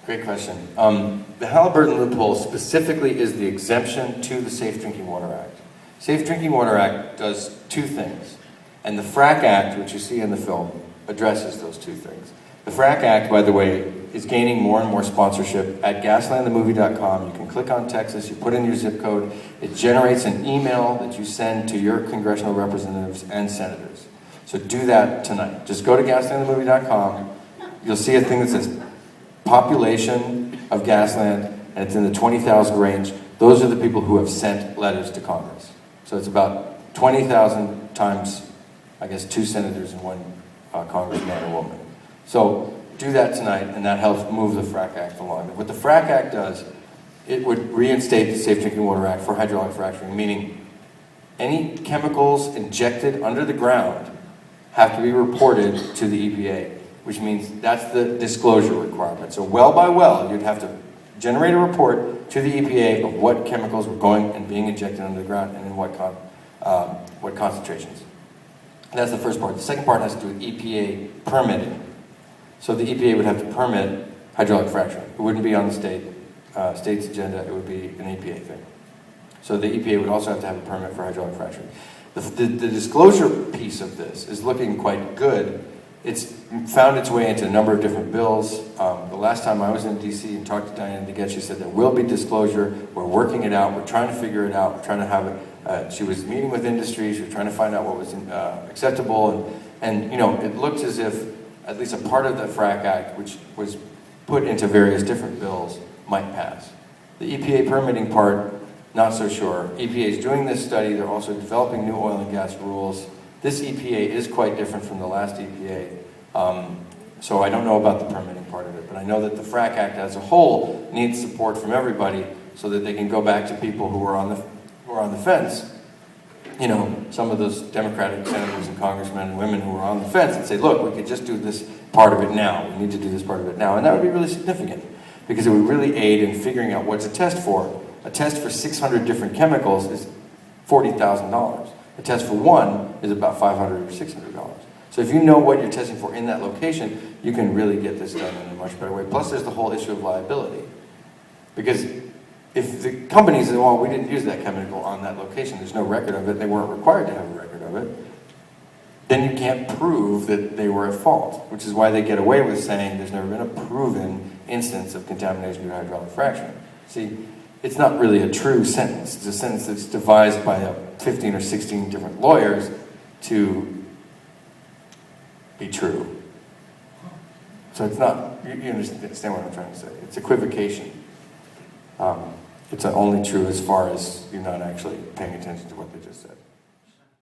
Great question. The Halliburton loophole specifically is the exemption to the Safe Drinking Water Act. Safe Drinking Water Act does two things, and the FRAC Act, which you see in the film, addresses those two things. The FRAC Act, by the way, is gaining more and more sponsorship. At GasLandTheMovie.com, you can click on Texas, you put in your zip code, it generates an email that you send to your congressional representatives and senators. So do that tonight. Just go to GasLandTheMovie.com, you'll see a thing that says population of GasLand, and it's in the 20,000 range. Those are the people who have sent letters to Congress. So it's about 20,000 times, I guess, 2 senators and 1 congressman or woman. So do that tonight, and that helps move the FRAC Act along. What the FRAC Act does, it would reinstate the Safe Drinking Water Act for hydraulic fracturing, meaning any chemicals injected under the ground have to be reported to the EPA, which means that's the disclosure requirement. So well by well, you'd have to generate a report to the EPA of what chemicals were going and being injected under the ground and in what concentrations. And that's the first part. The second part has to do with EPA permitting. So the EPA would have to permit hydraulic fracturing. It wouldn't be on the state's agenda, it would be an EPA thing. So the EPA would also have to have a permit for hydraulic fracturing. The disclosure piece of this is looking quite good. It's found its way into a number of different bills. The last time I was in DC and talked to Diane DeGette, she said there will be disclosure. We're working it out. We're trying to figure it out. We're trying to have it. She was meeting with industry. She was trying to find out what was acceptable. And you know, it looks as if at least a part of the FRAC Act, which was put into various different bills, might pass. The EPA permitting part, not so sure. EPA is doing this study. They're also developing new oil and gas rules. This EPA is quite different from the last EPA. So I don't know about the permitting part of it, but I know that the FRAC Act as a whole needs support from everybody so that they can go back to people who are on the fence. You know, some of those Democratic senators and congressmen and women who are on the fence and say, look, we could just do this part of it now. We need to do this part of it now. And that would be really significant because it would really aid in figuring out what to test for. A test for 600 different chemicals is $40,000. A test for one is about $500 or $600. So if you know what you're testing for in that location, you can really get this done in a much better way. Plus there's the whole issue of liability. Because if the company says, well, we didn't use that chemical on that location, there's no record of it, they weren't required to have a record of it, then you can't prove that they were at fault, which is why they get away with saying there's never been a proven instance of contamination due to hydraulic fracturing. See, it's not really a true sentence. It's a sentence that's devised by 15 or 16 different lawyers to be true. So it's not, you understand what I'm trying to say. It's equivocation. It's only true as far as you're not actually paying attention to what they just said.